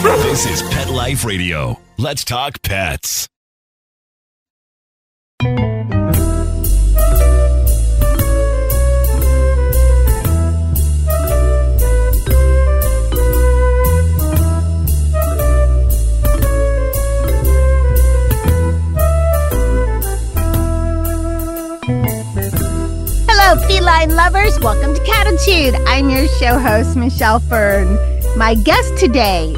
This is Pet Life Radio. Let's talk pets. Hello, feline lovers. Welcome to Cattitude. I'm your show host, Michelle Fern. My guest today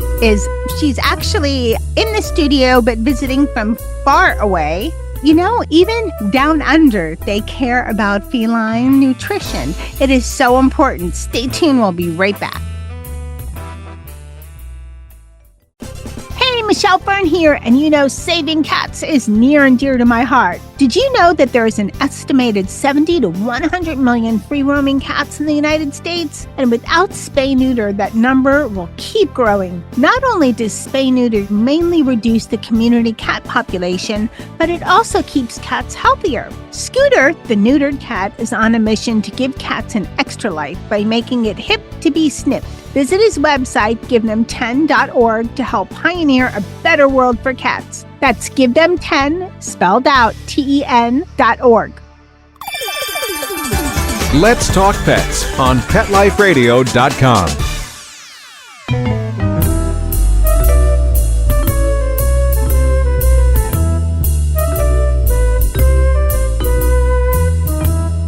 she's actually in the studio, but visiting from far away. You know, even down under, they care about feline nutrition. It is so important. Stay tuned. We'll be right back. Hey, Michelle Fern here, and you know saving cats is near and dear to my heart. Did you know that there is an estimated 70 to 100 million free-roaming cats in the United States? And without spay-neuter, that number will keep growing. Not only does spay-neuter mainly reduce the community cat population, but it also keeps cats healthier. Scooter, the neutered cat, is on a mission to give cats an extra life by making it hip to be snipped. Visit his website, givethem10.org, to help pioneer a better world for cats. That's givethem10, spelled out, TEN.org. Let's Talk Pets on PetLifeRadio.com.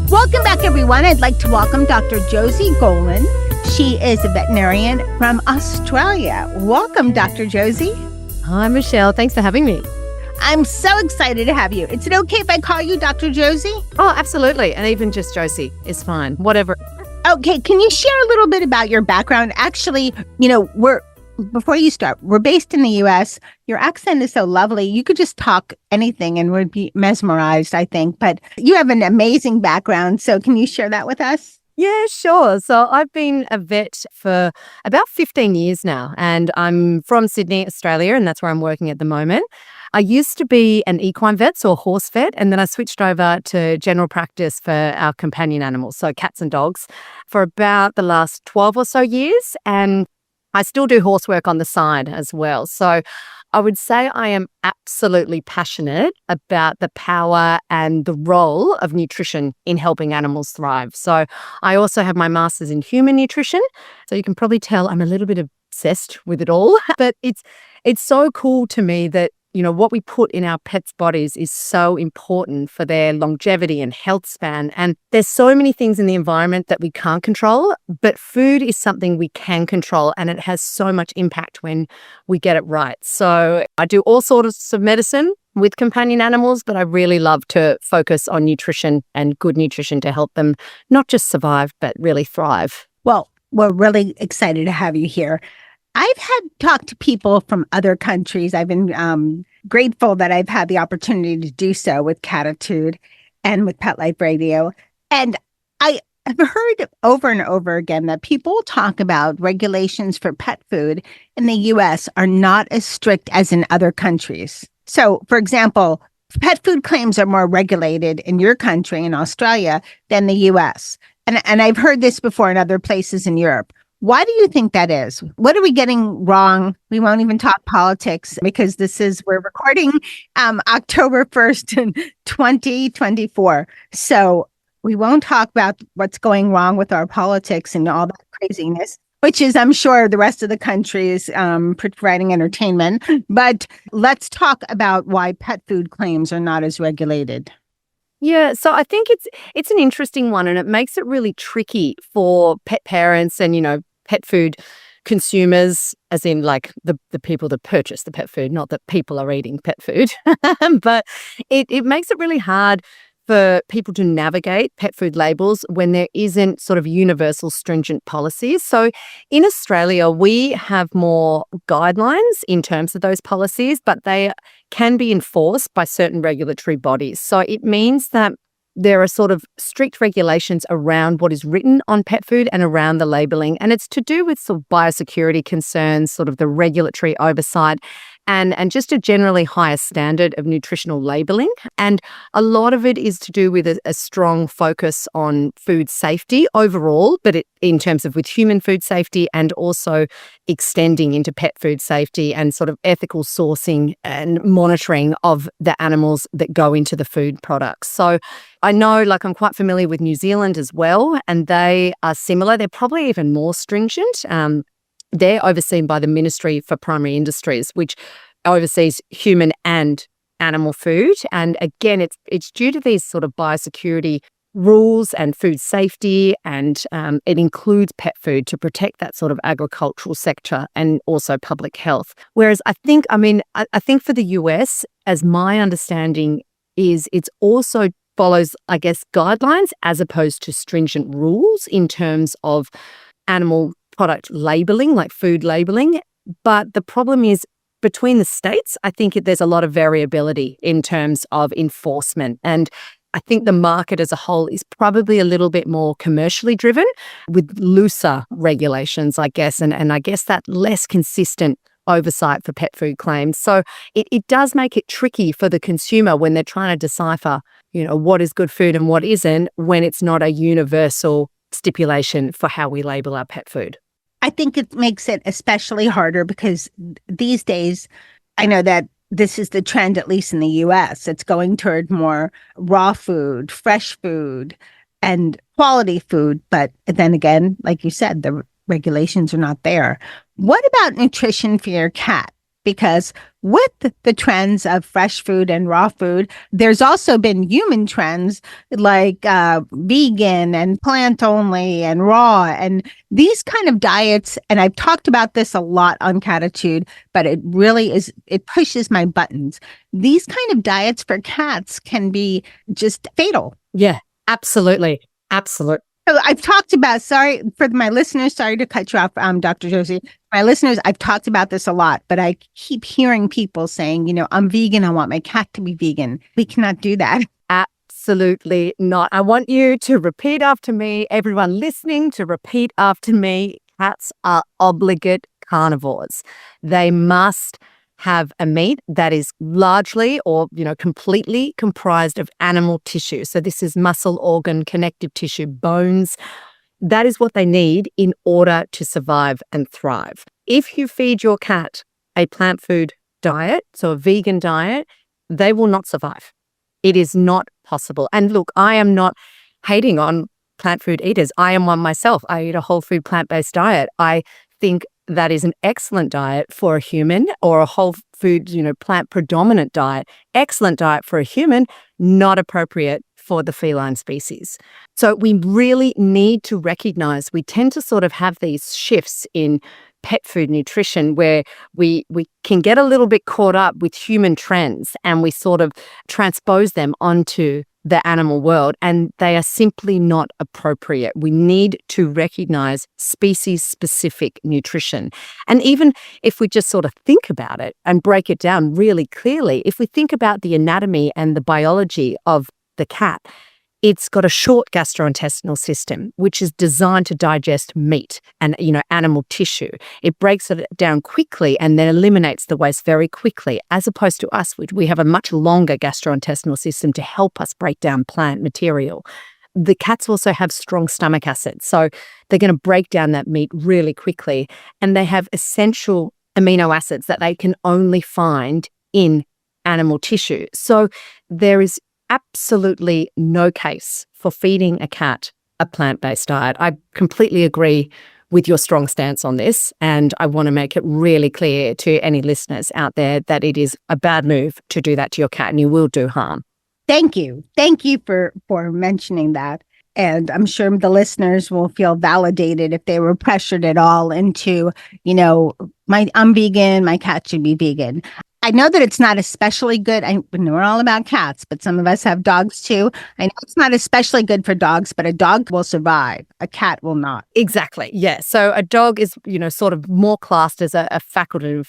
Welcome back, everyone. I'd like to welcome Dr. Josie Gollan. She is a veterinarian from Australia. Welcome, Dr. Josie. Hi, Michelle. Thanks for having me. I'm so excited to have you. Is it okay if I call you Dr. Josie? Oh, absolutely. And even just Josie is fine. Whatever. Okay. Can you share a little bit about your background? Actually, you know, before you start, we're based in the U.S. Your accent is so lovely. You could just talk anything and we'd be mesmerized, I think. But you have an amazing background. So can you share that with us? Yeah, sure. So I've been a vet for about 15 years now, and I'm from Sydney, Australia, and that's where I'm working at the moment. I used to be an equine vet, so a horse vet, and then I switched over to general practice for our companion animals, so cats and dogs, for about the last 12 or so years. And I still do horse work on the side as well. So I would say I am absolutely passionate about the power and the role of nutrition in helping animals thrive. So I also have my master's in human nutrition. So you can probably tell I'm a little bit obsessed with it all. But it's so cool to me that, you know, what we put in our pets' bodies is so important for their longevity and health span. And there's so many things in the environment that we can't control, but food is something we can control, and it has so much impact when we get it right. So I do all sorts of medicine with companion animals, but I really love to focus on nutrition and good nutrition to help them not just survive, but really thrive. Well, we're really excited to have you here. I've talked to people from other countries. I've been grateful that I've had the opportunity to do so with Cattitude and with Pet Life Radio. And I have heard over and over again that people talk about regulations for pet food in the U.S. are not as strict as in other countries. So, for example, pet food claims are more regulated in your country, in Australia, than the U.S. And I've heard this before in other places in Europe. Why do you think that is? What are we getting wrong? We won't even talk politics because we're recording October 1st, 2024. So we won't talk about what's going wrong with our politics and all that craziness, which is, I'm sure, the rest of the country is providing entertainment. But let's talk about why pet food claims are not as regulated. Yeah, so I think it's an interesting one, and it makes it really tricky for pet parents and, you know, pet food consumers, as in like the people that purchase the pet food, not that people are eating pet food. But it makes it really hard for people to navigate pet food labels when there isn't sort of universal stringent policies. So in Australia, we have more guidelines in terms of those policies, but they can be enforced by certain regulatory bodies. So it means that there are sort of strict regulations around what is written on pet food and around the labeling. And it's to do with sort of biosecurity concerns, sort of the regulatory oversight, and just a generally higher standard of nutritional labeling. And a lot of it is to do with a strong focus on food safety overall, but in terms of with human food safety and also extending into pet food safety and sort of ethical sourcing and monitoring of the animals that go into the food products. So I know, like, I'm quite familiar with New Zealand as well, and they are similar. They're probably even more stringent. They're overseen by the Ministry for Primary Industries, which oversees human and animal food. And again, it's due to these sort of biosecurity rules and food safety, and it includes pet food to protect that sort of agricultural sector and also public health. Whereas I think for the US, as my understanding is, it's also follows, I guess, guidelines as opposed to stringent rules in terms of animal product labeling, like food labeling. But the problem is, between the states, I think there's a lot of variability in terms of enforcement. And I think the market as a whole is probably a little bit more commercially driven with looser regulations, I guess, and I guess that less consistent oversight for pet food claims. So it does make it tricky for the consumer when they're trying to decipher, what is good food and what isn't, when it's not a universal stipulation for how we label our pet food. I think it makes it especially harder because these days, I know that this is the trend, at least in the US. It's going toward more raw food, fresh food, and quality food. But then again, like you said, the regulations are not there. What about nutrition for your cat? Because with the trends of fresh food and raw food, there's also been human trends like vegan and plant only and raw and these kind of diets. And I've talked about this a lot on Cattitude, but it really it pushes my buttons. These kind of diets for cats can be just fatal. Yeah, absolutely. Absolutely. So I've talked about, sorry for my listeners, sorry to cut you off, Dr. Josie. My listeners, I've talked about this a lot, but I keep hearing people saying, I'm vegan. I want my cat to be vegan. We cannot do that. Absolutely not. I want you to repeat after me, everyone listening to repeat after me. Cats are obligate carnivores. They must have a meat that is largely or, completely comprised of animal tissue. So this is muscle, organ, connective tissue, bones. That is what they need in order to survive and thrive. If you feed your cat a plant food diet, so a vegan diet, they will not survive. It is not possible. And look, I am not hating on plant food eaters. I am one myself. I eat a whole food plant-based diet. I think that is an excellent diet for a human, or a whole food, plant predominant diet. Excellent diet for a human, not appropriate for the feline species. So we really need to recognize we tend to sort of have these shifts in pet food nutrition where we can get a little bit caught up with human trends and we sort of transpose them onto the animal world, and they are simply not appropriate. We need to recognize species-specific nutrition. And even if we just sort of think about it and break it down really clearly, if we think about the anatomy and the biology of the cat, it's got a short gastrointestinal system, which is designed to digest meat and, animal tissue. It breaks it down quickly and then eliminates the waste very quickly, as opposed to us, which we have a much longer gastrointestinal system to help us break down plant material. The cats also have strong stomach acid, so they're going to break down that meat really quickly. And they have essential amino acids that they can only find in animal tissue. So there is absolutely no case for feeding a cat a plant-based diet. I completely agree with your strong stance on this, and I want to make it really clear to any listeners out there that it is a bad move to do that to your cat, and you will do harm. Thank you. Thank you for mentioning that. And I'm sure the listeners will feel validated if they were pressured at all into, I'm vegan, my cat should be vegan. I know that it's not especially good. We're all about cats, but some of us have dogs too. I know it's not especially good for dogs, but a dog will survive. A cat will not. Exactly. Yeah. So a dog is, sort of more classed as a facultative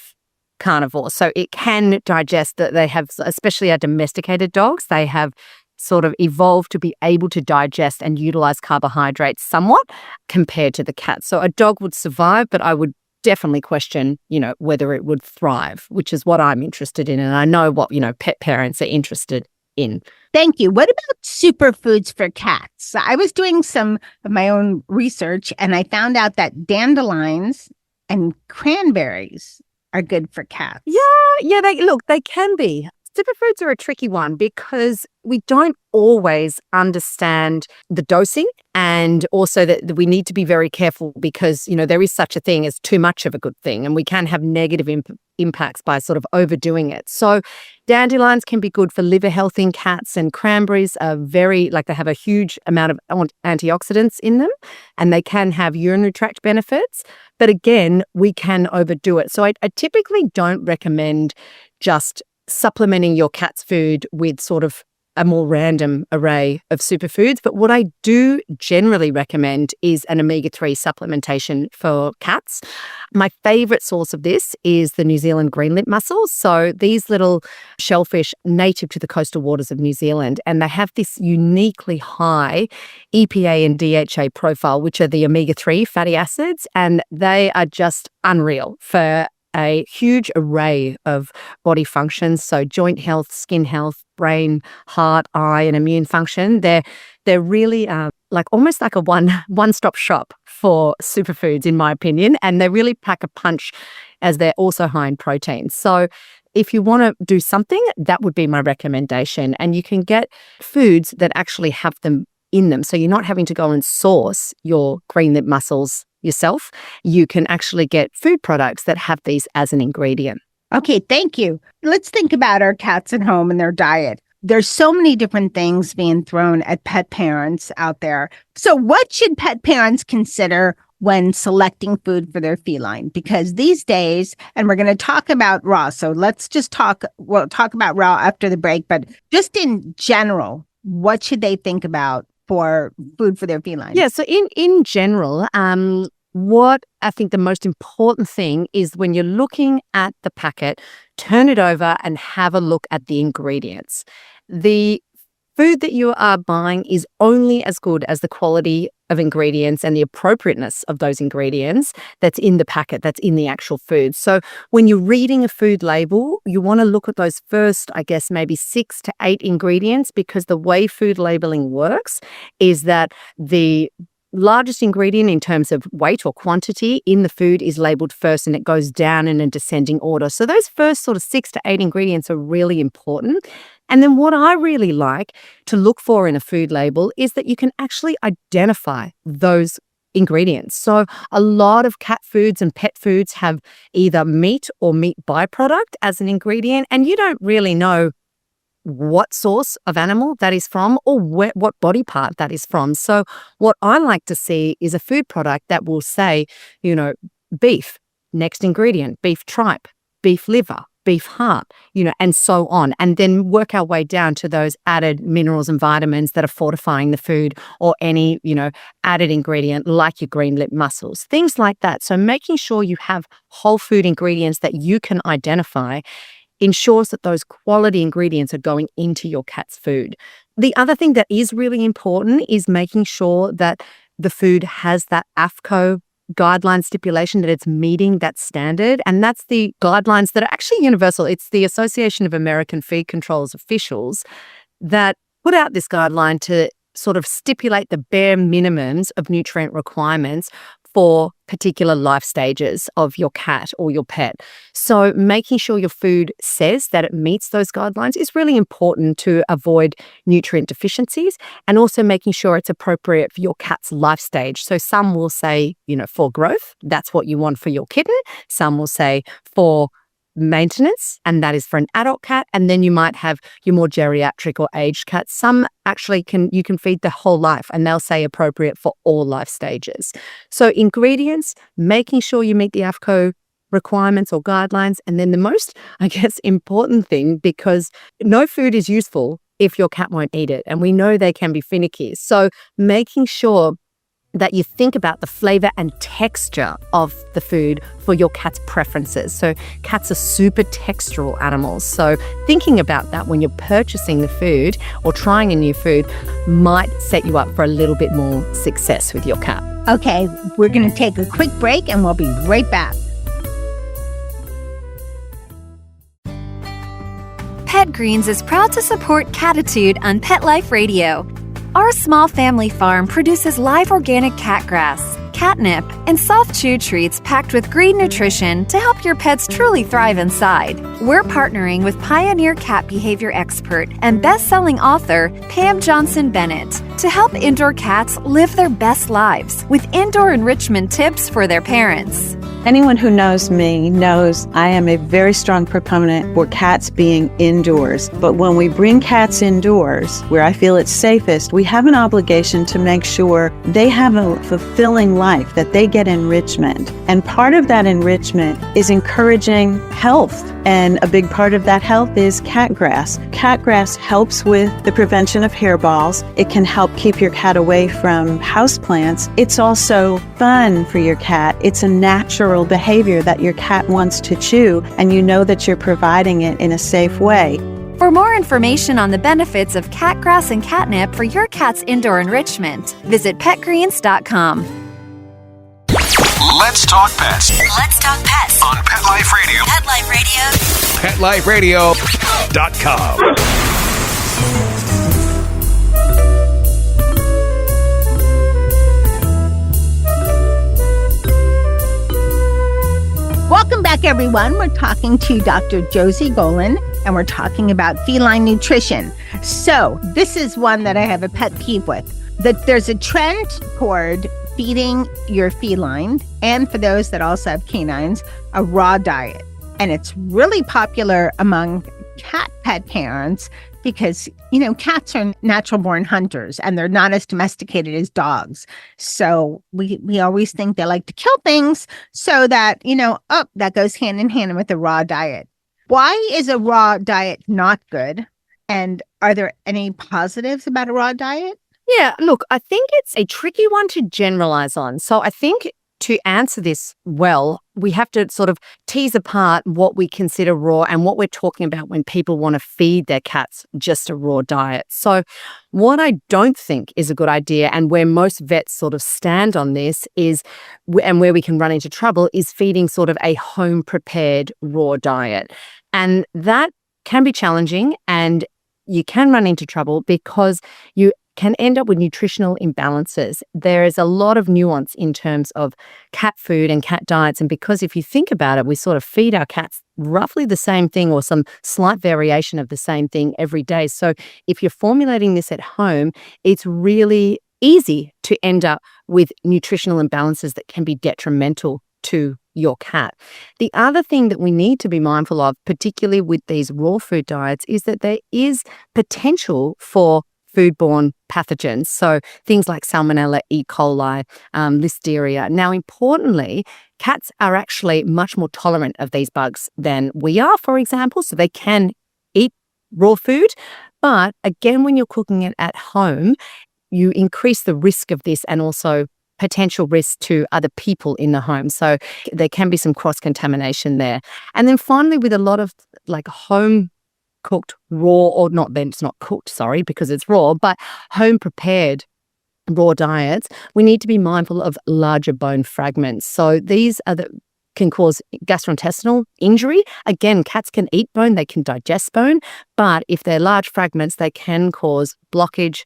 carnivore. So it can digest that. They have, especially our domesticated dogs, they have sort of evolved to be able to digest and utilize carbohydrates somewhat compared to the cat. So a dog would survive, but I would definitely question, whether it would thrive, which is what I'm interested in. And I know what, pet parents are interested in. Thank you. What about superfoods for cats? I was doing some of my own research and I found out that dandelions and cranberries are good for cats. Yeah, they can be. Superfoods are a tricky one because we don't always understand the dosing, and also that we need to be very careful because, there is such a thing as too much of a good thing, and we can have negative impacts by sort of overdoing it. So dandelions can be good for liver health in cats, and cranberries are they have a huge amount of antioxidants in them, and they can have urinary tract benefits. But again, we can overdo it. So I typically don't recommend just supplementing your cat's food with sort of a more random array of superfoods. But what I do generally recommend is an omega-3 supplementation for cats. My favorite source of this is the New Zealand green lip mussels. So these little shellfish native to the coastal waters of New Zealand, and they have this uniquely high EPA and DHA profile, which are the omega-3 fatty acids, and they are just unreal for a huge array of body functions. So joint health, skin health, brain, heart, eye, and immune function. They're really almost like a one-stop shop for superfoods, in my opinion, and they really pack a punch as they're also high in protein. So if you want to do something, that would be my recommendation. And you can get foods that actually have them in them. So you're not having to go and source your green lip mussels yourself. You can actually get food products that have these as an ingredient. Okay, thank you. Let's think about our cats at home and their diet. There's so many different things being thrown at pet parents out there. So what should pet parents consider when selecting food for their feline? Because these days, and we're going to talk about raw, so we'll talk about raw after the break, but just in general, what should they think about for food for their feline? Yeah, so in general, what I think the most important thing is when you're looking at the packet, turn it over and have a look at the ingredients. The food that you are buying is only as good as the quality of ingredients and the appropriateness of those ingredients that's in the packet, that's in the actual food. So when you're reading a food label, you want to look at those first, I guess, maybe 6 to 8 ingredients, because the way food labeling works is that the largest ingredient in terms of weight or quantity in the food is labeled first, and it goes down in a descending order. So those first sort of 6 to 8 ingredients are really important. And then what I really like to look for in a food label is that you can actually identify those ingredients. So a lot of cat foods and pet foods have either meat or meat byproduct as an ingredient, and you don't really know what source of animal that is from or what body part that is from. So what I like to see is a food product that will say, beef, next ingredient, beef tripe, beef liver, beef heart, and so on. And then work our way down to those added minerals and vitamins that are fortifying the food, or any, added ingredient like your green lip mussels, things like that. So making sure you have whole food ingredients that you can identify ensures that those quality ingredients are going into your cat's food. The other thing that is really important is making sure that the food has that AFCO guideline stipulation, that it's meeting that standard. And that's the guidelines that are actually universal. It's the Association of American Feed Controls officials that put out this guideline to sort of stipulate the bare minimums of nutrient requirements for particular life stages of your cat or your pet. So making sure your food says that it meets those guidelines is really important to avoid nutrient deficiencies, and also making sure it's appropriate for your cat's life stage. So some will say, for growth, that's what you want for your kitten. Some will say for maintenance, and that is for an adult cat. And then you might have your more geriatric or aged cats. Some actually you can feed the whole life, and they'll say appropriate for all life stages. So ingredients, making sure you meet the AFCO requirements or guidelines. And then the most, I guess, important thing, because no food is useful if your cat won't eat it. And we know they can be finicky. So making sure that you think about the flavor and texture of the food for your cat's preferences. So cats are super textural animals. So thinking about that when you're purchasing the food or trying a new food might set you up for a little bit more success with your cat. Okay, we're going to take a quick break and we'll be right back. Pet Greens is proud to support Cattitude on Pet Life Radio. Our small family farm produces live organic cat grass, catnip, and soft chew treats packed with green nutrition to help your pets truly thrive inside. We're partnering with pioneer cat behavior expert and best-selling author Pam Johnson-Bennett to help indoor cats live their best lives with indoor enrichment tips for their parents. Anyone who knows me knows I am a very strong proponent for cats being indoors. But when we bring cats indoors, where I feel it's safest, we have an obligation to make sure they have a fulfilling life, that they get enrichment. And part of that enrichment is encouraging health. And a big part of that health is cat grass. Cat grass helps with the prevention of hairballs. It can help keep your cat away from houseplants. It's also fun for your cat. It's a natural behavior that your cat wants to chew, and you know that you're providing it in a safe way. For more information on the benefits of cat grass and catnip for your cat's indoor enrichment, visit petgreens.com. Let's talk pets Let's talk pets on Pet Life Radio. Pet Life Radio. PetLifeRadio.com. Welcome back, everyone. We're talking to Dr. Josie Gollan, and we're talking about feline nutrition. So this is one that I have a pet peeve with, that there's a trend toward feeding your feline, and for those that also have canines, a raw diet. And it's really popular among cat pet parents because, cats are natural-born hunters, and they're not as domesticated as dogs. So we always think they like to kill things so that, that goes hand in hand with a raw diet. Why is a raw diet not good? And are there any positives about a raw diet? Yeah, look, I think it's a tricky one to generalize on. So I think to answer this well, we have to sort of tease apart what we consider raw and what we're talking about when people want to feed their cats just a raw diet. So what I don't think is a good idea, and where most vets sort of stand on this is, and where we can run into trouble, is feeding sort of a home-prepared raw diet. And that can be challenging, and you can run into trouble because you can end up with nutritional imbalances. There is a lot of nuance in terms of cat food and cat diets. And because if you think about it, we sort of feed our cats roughly the same thing or some slight variation of the same thing every day. So if you're formulating this at home, it's really easy to end up with nutritional imbalances that can be detrimental to your cat. The other thing that we need to be mindful of, particularly with these raw food diets, is that there is potential for foodborne pathogens. So things like Salmonella, E. coli, Listeria. Now, importantly, cats are actually much more tolerant of these bugs than we are, for example, so they can eat raw food. But again, when you're cooking it at home, you increase the risk of this and also potential risk to other people in the home. So there can be some cross-contamination there. And then finally, with a lot of like home cooked raw, or not, then it's not cooked, sorry, because it's raw, but home prepared raw diets, we need to be mindful of larger bone fragments. So these are can cause gastrointestinal injury. Again, cats can eat bone, they can digest bone, but if they're large fragments, they can cause blockage,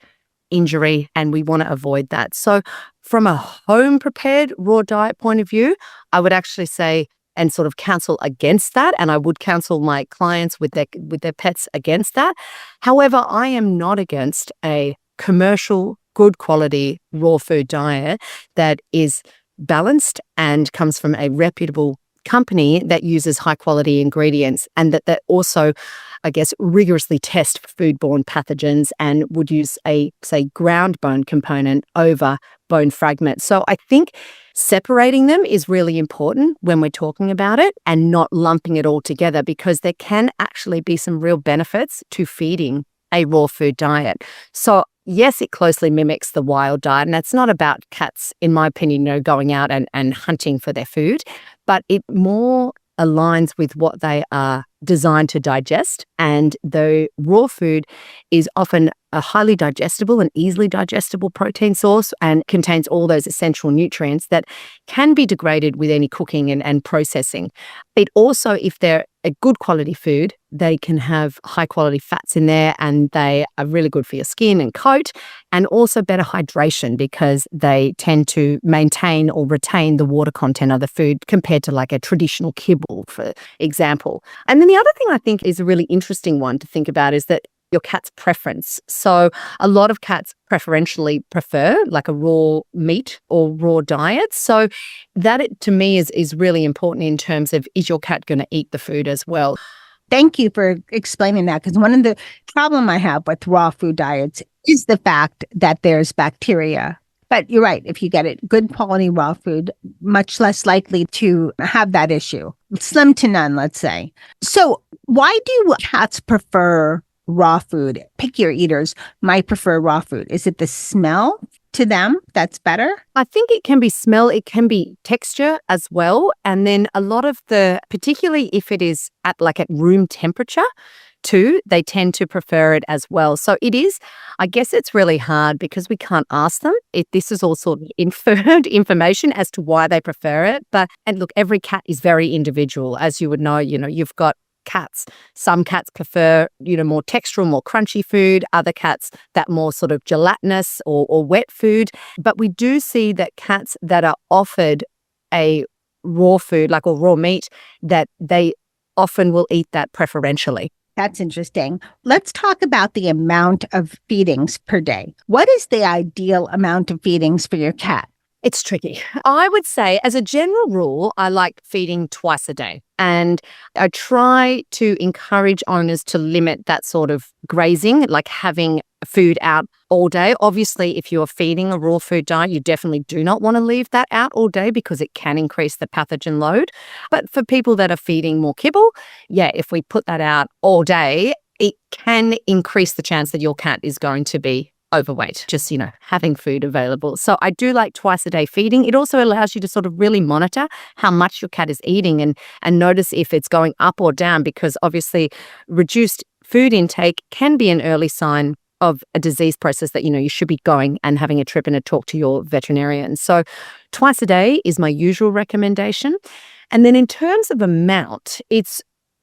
injury, and we want to avoid that. So from a home prepared raw diet point of view, I would actually say and sort of counsel against that. And I would counsel my clients with their pets against that. However, I am not against a commercial, good quality raw food diet that is balanced and comes from a reputable company that uses high quality ingredients and that also, I guess, rigorously test for foodborne pathogens and would use a, say, ground bone component over bone fragments. So I think separating them is really important when we're talking about it and not lumping it all together, because there can actually be some real benefits to feeding a raw food diet. So yes, it closely mimics the wild diet, and it's not about cats, in my opinion, going out and hunting for their food, but it more aligns with what they are designed to digest, and the raw food is often a highly digestible and easily digestible protein source and contains all those essential nutrients that can be degraded with any cooking and processing. It also, if they're a good quality food, they can have high quality fats in there, and they are really good for your skin and coat, and also better hydration because they tend to maintain or retain the water content of the food compared to like a traditional kibble, for example. And then the other thing I think is a really interesting one to think about is that your cat's preference. So a lot of cats preferentially prefer like a raw meat or raw diet. So that to me is really important in terms of, is your cat going to eat the food as well? Thank you for explaining that, because one of the problem I have with raw food diets is the fact that there's bacteria. But you're right. If you get it good quality raw food, much less likely to have that issue. Slim to none, let's say. So why do cats prefer raw food? Pickier eaters might prefer raw food. Is it the smell to them that's better? I think it can be smell, it can be texture as well. And then a lot of particularly if it is at room temperature too, they tend to prefer it as well. So it is, I guess it's really hard because we can't ask them. This is all sort of inferred information as to why they prefer it. And look, every cat is very individual. As you would know, you've got cats. Some cats prefer, more textural, more crunchy food. Other cats that more sort of gelatinous or wet food. But we do see that cats that are offered a raw food, or raw meat, that they often will eat that preferentially. That's interesting. Let's talk about the amount of feedings per day. What is the ideal amount of feedings for your cat? It's tricky. I would say, as a general rule, I like feeding twice a day. And I try to encourage owners to limit that sort of grazing, like having food out all day. Obviously, if you're feeding a raw food diet, you definitely do not want to leave that out all day because it can increase the pathogen load. But for people that are feeding more kibble, if we put that out all day, it can increase the chance that your cat is going to be overweight, just, having food available. So I do like twice a day feeding. It also allows you to sort of really monitor how much your cat is eating and notice if it's going up or down, because obviously reduced food intake can be an early sign of a disease process that, you should be going and having a trip and a talk to your veterinarian. So twice a day is my usual recommendation. And then in terms of amount, it's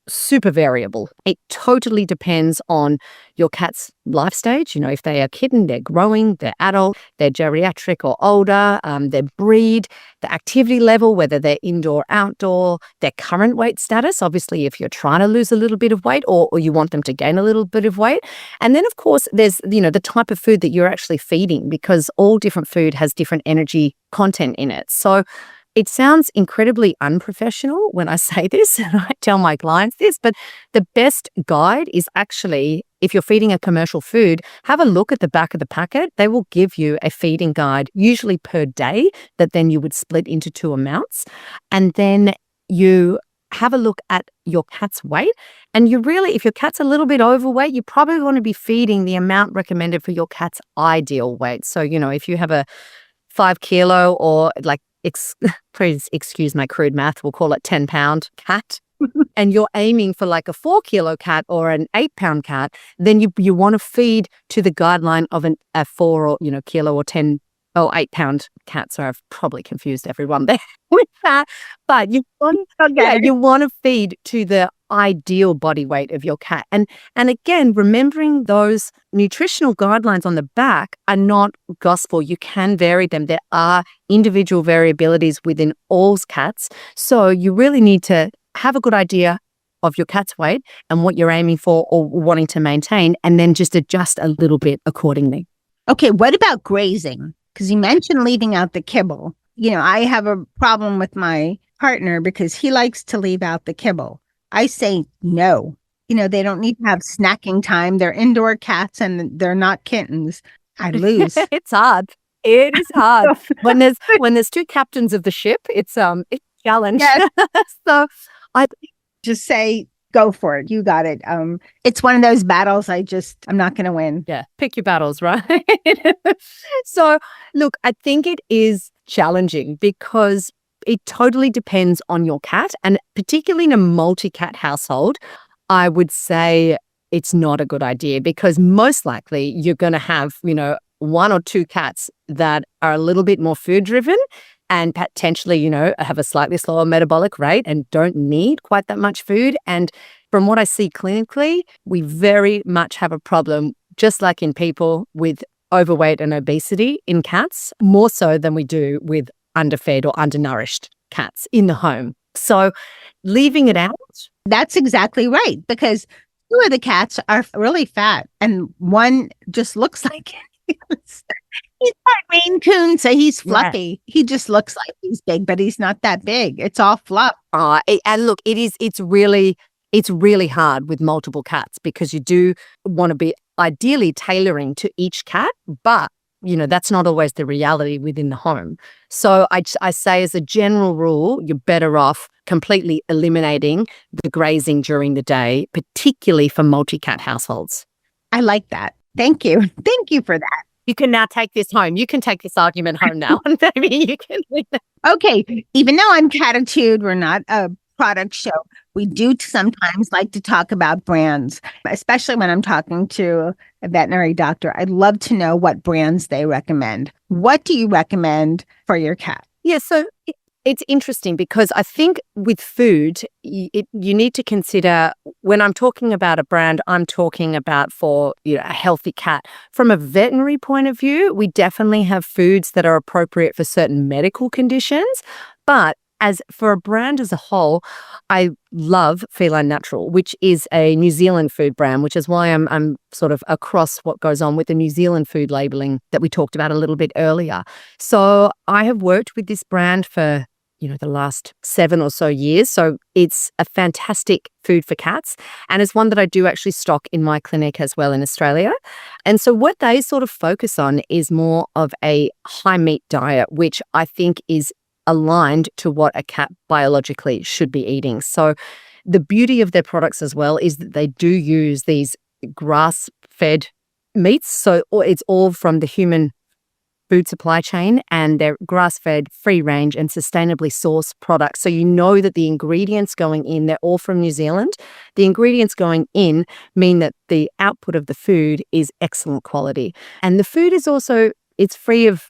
super variable. It totally depends on your cat's life stage. If they are kitten, they're growing, they're adult, they're geriatric or older, their breed, the activity level, whether they're indoor, outdoor, their current weight status. Obviously, if you're trying to lose a little bit of weight or you want them to gain a little bit of weight. And then, of course, there's, the type of food that you're actually feeding, because all different food has different energy content in it. So it sounds incredibly unprofessional when I say this, and I tell my clients this, but the best guide is actually, if you're feeding a commercial food, have a look at the back of the packet. They will give you a feeding guide, usually per day, that then you would split into 2 amounts. And then you have a look at your cat's weight. And you really, if your cat's a little bit overweight, you probably want to be feeding the amount recommended for your cat's ideal weight. So, if you have a 5 kilo or please excuse my crude math, we'll call it 10-pound cat, and you're aiming for like a 4 kilo cat or an 8-pound cat, then you want to feed to the guideline of a 4 or kilo or 10 or 8-pound cat. So I've probably confused everyone there with that. But you want to feed to the ideal body weight of your cat. And again, remembering those nutritional guidelines on the back are not gospel. You can vary them. There are individual variabilities within all cats. So you really need to have a good idea of your cat's weight and what you're aiming for or wanting to maintain, and then just adjust a little bit accordingly. Okay, what about grazing? Because you mentioned leaving out the kibble. I have a problem with my partner because he likes to leave out the kibble. I say no. They don't need to have snacking time. They're indoor cats and they're not kittens. I lose. It's hard. It is hard. when there's 2 captains of the ship, it's a challenge. Yes. So I just say, go for it. You got it. It's one of those battles I'm not going to win. Yeah, pick your battles, right? So look, I think it is challenging because it totally depends on your cat, and particularly in a multi-cat household, I would say it's not a good idea because most likely you're going to have, one or two cats that are a little bit more food driven and potentially, have a slightly slower metabolic rate and don't need quite that much food. And from what I see clinically, we very much have a problem, just like in people, with overweight and obesity in cats, more so than we do with underfed or undernourished cats in the home. So leaving it out. That's exactly right, because two of the cats are really fat and one just looks like he's not Maine Coon, so he's fluffy. Yeah. He just looks like he's big, but he's not that big. It's all fluff. And look, it's really hard with multiple cats because you do want to be ideally tailoring to each cat, but that's not always the reality within the home. So I say as a general rule, you're better off completely eliminating the grazing during the day, particularly for multi-cat households. I like that. Thank you. Thank you for that. You can now take this home. You can take this argument home now. Maybe you can. Okay. Even though I'm Cattitude, we're not a product show. We do sometimes like to talk about brands, especially when I'm talking to a veterinary doctor. I'd love to know what brands they recommend. What do you recommend for your cat? Yeah, so it's interesting because I think with food, you need to consider when I'm talking about a brand, I'm talking about for a healthy cat. From a veterinary point of view, we definitely have foods that are appropriate for certain medical conditions, but as for a brand as a whole, I love Feline Natural, which is a New Zealand food brand, which is why I'm sort of across what goes on with the New Zealand food labeling that we talked about a little bit earlier. So I have worked with this brand for the last 7 or so years. So it's a fantastic food for cats. And it's one that I do actually stock in my clinic as well in Australia. And so what they sort of focus on is more of a high meat diet, which I think is aligned to what a cat biologically should be eating. So the beauty of their products as well is that they do use these grass-fed meats. So it's all from the human food supply chain, and they're grass-fed, free-range and sustainably sourced products. So you know that the ingredients going in, they're all from New Zealand. The ingredients going in mean that the output of the food is excellent quality. And the food is also, it's free of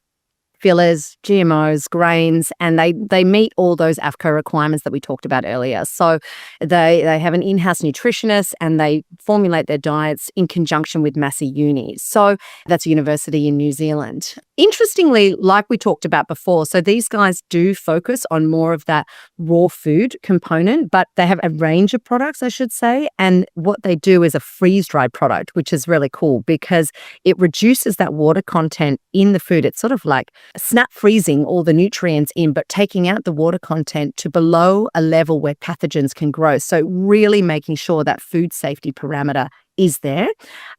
fillers, GMOs, grains, and they meet all those AFCO requirements that we talked about earlier. So they have an in-house nutritionist and they formulate their diets in conjunction with Massey Uni. So that's a university in New Zealand. Interestingly, like we talked about before, so these guys do focus on more of that raw food component, but they have a range of products, I should say. And what they do is a freeze-dried product, which is really cool because it reduces that water content in the food. It's sort of like snap freezing all the nutrients in, but taking out the water content to below a level where pathogens can grow. So really making sure that food safety parameter is there.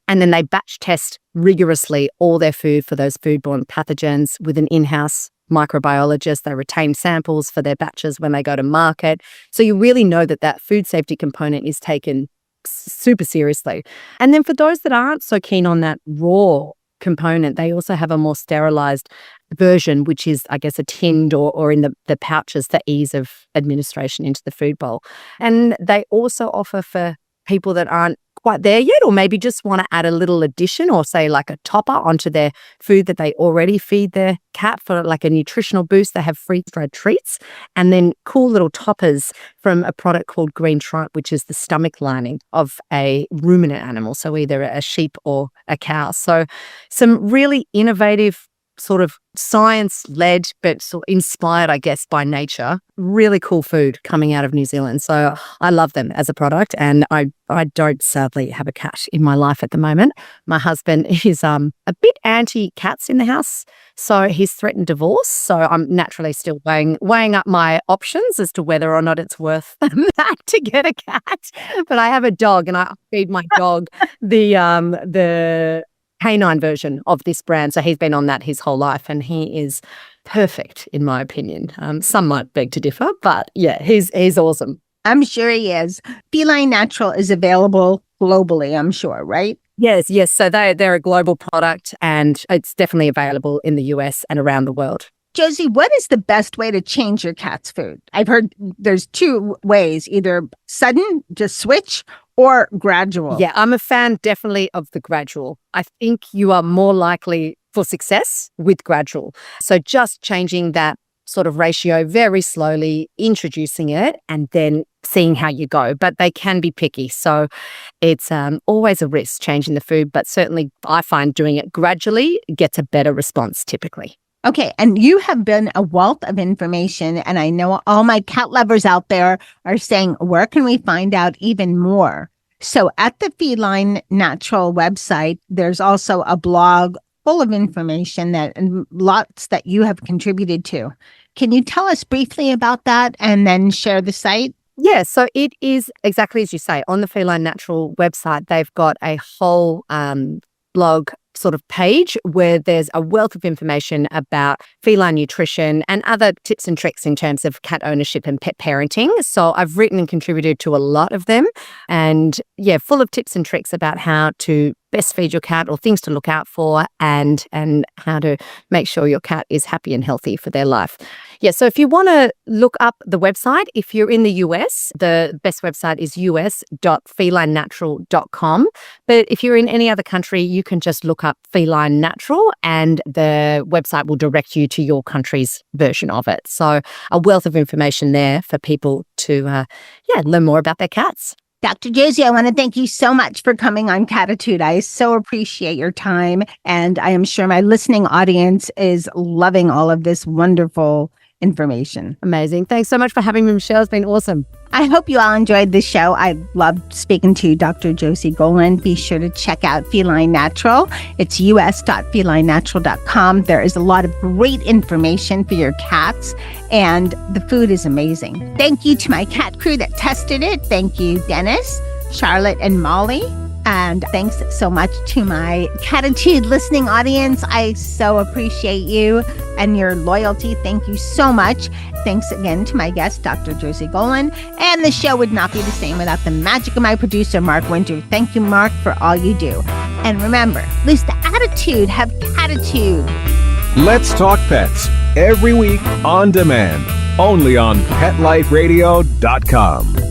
And then they batch test rigorously all their food for those foodborne pathogens with an in-house microbiologist. They retain samples for their batches when they go to market. So you really know that that food safety component is taken super seriously. And then for those that aren't so keen on that raw component, they also have a more sterilized version, which is, I guess, a tinned or in the pouches for ease of administration into the food bowl. And they also offer for people that aren't quite there yet, or maybe just want to add a little addition or say like a topper onto their food that they already feed their cat for like a nutritional boost. They have freeze-dried treats and then cool little toppers from a product called Green Tripe, which is the stomach lining of a ruminant animal, so either a sheep or a cow. So some really innovative sort of science-led, but sort of inspired, I guess, by nature. Really cool food coming out of New Zealand. So I love them as a product, and I don't sadly have a cat in my life at the moment. My husband is a bit anti-cats in the house, so he's threatened divorce. So I'm naturally still weighing up my options as to whether or not it's worth that to get a cat. But I have a dog, and I feed my dog the canine version of this brand. So he's been on that his whole life and he is perfect in my opinion. Some might beg to differ, but yeah, he's awesome. I'm sure he is. Feline Natural is available globally, I'm sure, right? Yes. So they're a global product and it's definitely available in the US and around the world. Josie, what is the best way to change your cat's food? I've heard there's two ways, either sudden, just switch, or gradual. Yeah, I'm a fan definitely of the gradual. I think you are more likely for success with gradual. So just changing that sort of ratio very slowly, introducing it, and then seeing how you go. But they can be picky. So it's always a risk changing the food. But certainly I find doing it gradually gets a better response typically. Okay, and you have been a wealth of information, and I know all my cat lovers out there are saying, where can we find out even more? So at the Feline Natural website, there's also a blog full of information and lots that you have contributed to. Can you tell us briefly about that and then share the site? Yeah, so it is exactly as you say. On the Feline Natural website, they've got a whole blog sort of page where there's a wealth of information about feline nutrition and other tips and tricks in terms of cat ownership and pet parenting. So I've written and contributed to a lot of them, and yeah, full of tips and tricks about how to best feed your cat or things to look out for and how to make sure your cat is happy and healthy for their life. Yeah, so if you want to look up the website, if you're in the US, the best website is us.felinenatural.com. But if you're in any other country, you can just look up Feline Natural and the website will direct you to your country's version of it. So a wealth of information there for people to learn more about their cats. Dr. Josie, I want to thank you so much for coming on Cattitude. I so appreciate your time, and I am sure my listening audience is loving all of this wonderful information. Amazing. Thanks so much for having me, Michelle. It's been awesome. I hope you all enjoyed this show. I loved speaking to Dr. Josie Gollan. Be sure to check out Feline Natural. It's us.felinenatural.com. There is a lot of great information for your cats, and the food is amazing. Thank you to my cat crew that tested it. Thank you, Dennis, Charlotte, and Molly. And thanks so much to my Cattitude listening audience. I so appreciate you and your loyalty. Thank you so much. Thanks again to my guest, Dr. Josie Gollan. And the show would not be the same without the magic of my producer, Mark Winter. Thank you, Mark, for all you do. And remember, lose the attitude, have Cattitude. Let's Talk Pets, every week on demand, only on PetLifeRadio.com.